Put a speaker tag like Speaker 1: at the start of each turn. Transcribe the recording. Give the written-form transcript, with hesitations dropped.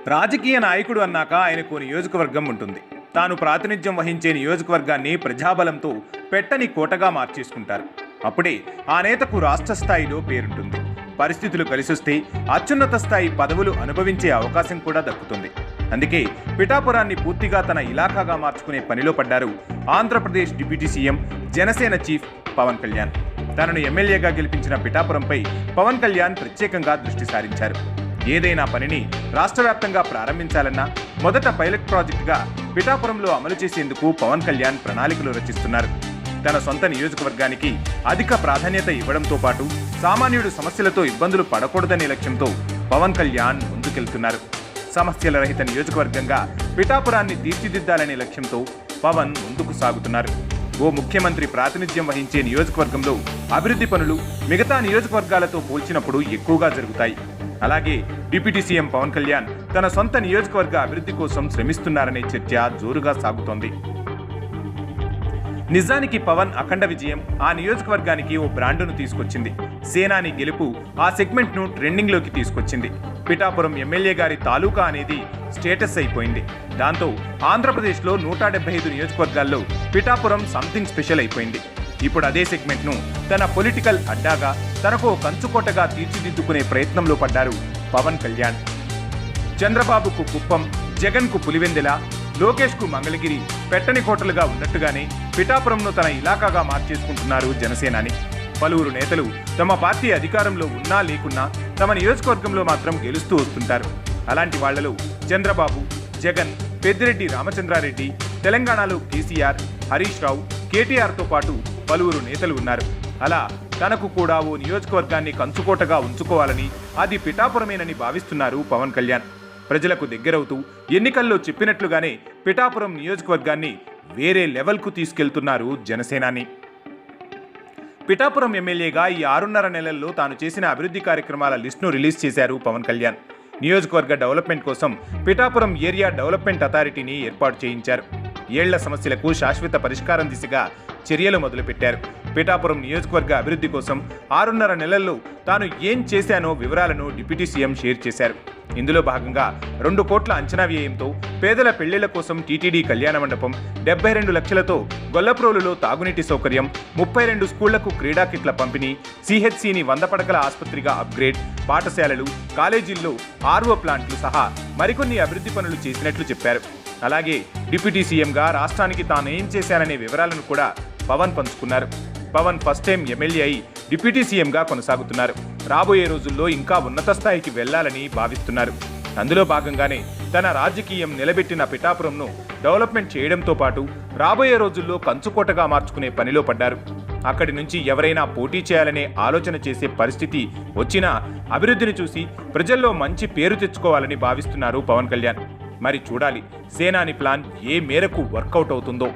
Speaker 1: రాజకీయ నాయకుడు అన్నాక ఆయనకు నియోజకవర్గం ఉంటుంది. తాను ప్రాతినిధ్యం వహించే నియోజకవర్గాన్ని ప్రజాబలంతో పెట్టని కోటగా మార్చేసుకుంటారు. అప్పుడే ఆ నేతకు రాష్ట్ర స్థాయిలో పేరుంటుంది. పరిస్థితులు కలిసొస్తే అత్యున్నత స్థాయి పదవులు అనుభవించే అవకాశం కూడా దక్కుతుంది. అందుకే పిఠాపురాన్ని పూర్తిగా తన ఇలాకాగా మార్చుకునే పనిలో పడ్డారు Andhra Pradesh deputy CM, Janasena chief Pawan Kalyan. తనను ఎమ్మెల్యేగా గెలిపించిన పిఠాపురంపై పవన్ కళ్యాణ్ ప్రత్యేకంగా దృష్టి సారించారు. ఏదైనా పనిని రాష్ట్ర వ్యాప్తంగా ప్రారంభించాలన్నా మొదట పైలట్ ప్రాజెక్టుగా పిఠాపురంలో అమలు చేసేందుకు పవన్ కళ్యాణ్ ప్రణాళికలు రచిస్తున్నారు. తన సొంత నియోజకవర్గానికి అధిక ప్రాధాన్యత ఇవ్వడంతో పాటు సామాన్యుడు సమస్యలతో ఇబ్బందులు పడకూడదనే లక్ష్యంతో పవన్ కళ్యాణ్ ముందుకెళ్తున్నారు. సమస్యల రహిత నియోజకవర్గంగా పిఠాపురాన్ని తీర్చిదిద్దాలనే లక్ష్యంతో పవన్ ముందుకు సాగుతున్నారు. ఓ ముఖ్యమంత్రి ప్రాతినిధ్యం వహించే నియోజకవర్గంలో అభివృద్ధి పనులు మిగతా నియోజకవర్గాలతో పోల్చినప్పుడు ఎక్కువగా జరుగుతాయి. అలాగే డిప్యూటీ సీఎం పవన్ కళ్యాణ్ తన సొంత నియోజకవర్గ అభివృద్ధి కోసం శ్రమిస్తున్నారనే చర్చ జోరుగా సాగుతోంది. నిజానికి పవన్ అఖండ విజయం ఆ నియోజకవర్గానికి ఓ బ్రాండును తీసుకొచ్చింది. సేనాని గెలుపు ఆ సెగ్మెంట్ను ట్రెండింగ్లోకి తీసుకొచ్చింది. పిఠాపురం ఎమ్మెల్యే గారి తాలూకా అనేది స్టేటస్ అయిపోయింది. దాంతో ఆంధ్రప్రదేశ్లో 175 నియోజకవర్గాల్లో పిఠాపురం సంథింగ్ స్పెషల్ అయిపోయింది. ఇప్పుడు అదే సెగ్మెంట్ను తన పొలిటికల్ అడ్డాగా, తనకు కంచుకోటగా తీర్చిదిద్దుకునే ప్రయత్నంలో పడ్డారు పవన్ కళ్యాణ్. చంద్రబాబుకు కుప్పం, జగన్కు పులివెందెల, లోకేష్కు మంగళగిరి పెట్టని కోటలుగా ఉన్నట్టుగానే పిఠాపురంను తన ఇలాకాగా మార్చేసుకుంటున్నారు జనసేనాని. పలువురు నేతలు తమ పార్టీ అధికారంలో ఉన్నా లేకున్నా తమ నియోజకవర్గంలో మాత్రం గెలుస్తూ వస్తుంటారు. అలాంటి వాళ్లలో చంద్రబాబు, జగన్, పెద్దిరెడ్డి రామచంద్రారెడ్డి, తెలంగాణలో కేసీఆర్, హరీష్ రావు, కేటీఆర్తో పాటు పలువురు నేతలు ఉన్నారు. అలా తనకు కూడా ఓ నియోజకవర్గాన్ని కంచుకోటగా ఉంచుకోవాలని, అది పిఠాపురమేనని భావిస్తున్నారు పవన్ కళ్యాణ్. ప్రజలకు దగ్గరవుతూ ఎన్నికల్లో చెప్పినట్లుగానే పిఠాపురం నియోజకవర్గాన్ని వేరే లెవెల్కు తీసుకెళ్తున్నారు జనసేనాని. పిఠాపురం ఎమ్మెల్యేగా ఈ 6.5 నెలల్లో తాను చేసిన అభివృద్ధి కార్యక్రమాల లిస్టును రిలీజ్ చేశారు పవన్ కళ్యాణ్. నియోజకవర్గ డెవలప్మెంట్ కోసం పిఠాపురం ఏరియా డెవలప్మెంట్ అథారిటీని ఏర్పాటు చేయించారు. ఏళ్ల సమస్యలకు శాశ్వత పరిష్కారం దిశగా చర్యలు మొదలుపెట్టారు. పిఠాపురం నియోజకవర్గ అభివృద్ధి కోసం 6.5 నెలల్లో తాను ఏం చేశానో వివరాలను డిప్యూటీ సీఎం షేర్ చేశారు. ఇందులో భాగంగా 2 కోట్ల అంచనా వ్యయంతో పేదల పెళ్లిళ్ల కోసం టీటీడీ కళ్యాణ మండపం, 72 లక్షలతో గొల్లప్రోలులో తాగునీటి సౌకర్యం, 32 స్కూళ్లకు క్రీడా కిట్ల పంపిణీ, సిహెచ్సిని 100 పడకల ఆసుపత్రిగా అప్గ్రేడ్, పాఠశాలలు, కాలేజీల్లో ఆర్ఓ ప్లాంట్లు సహా మరికొన్ని అభివృద్ధి పనులు చేసినట్లు చెప్పారు. అలాగే డిప్యూటీ సీఎంగా రాష్ట్రానికి తానేం చేశాననే వివరాలను కూడా పవన్ పంచుకున్నారు. పవన్ ఫస్ట్ టైం ఎమ్మెల్యే అయి డిప్యూటీ సీఎంగా కొనసాగుతున్నారు. రాబోయే రోజుల్లో ఇంకా ఉన్నత స్థాయికి వెళ్లాలని భావిస్తున్నారు. అందులో భాగంగానే తన రాజకీయం నిలబెట్టిన పిఠాపురంను డెవలప్మెంట్ చేయడంతో పాటు రాబోయే రోజుల్లో కంచుకోటగా మార్చుకునే పనిలో పడ్డారు. అక్కడి నుంచి ఎవరైనా పోటీ చేయాలనే ఆలోచన చేసే పరిస్థితి వచ్చినా అభివృద్ధిని చూసి ప్రజల్లో మంచి పేరు తెచ్చుకోవాలని భావిస్తున్నారు పవన్ కళ్యాణ్. మరి చూడాలి సేనాని ప్లాన్ ఏ మేరకు వర్కౌట్ అవుతుందో.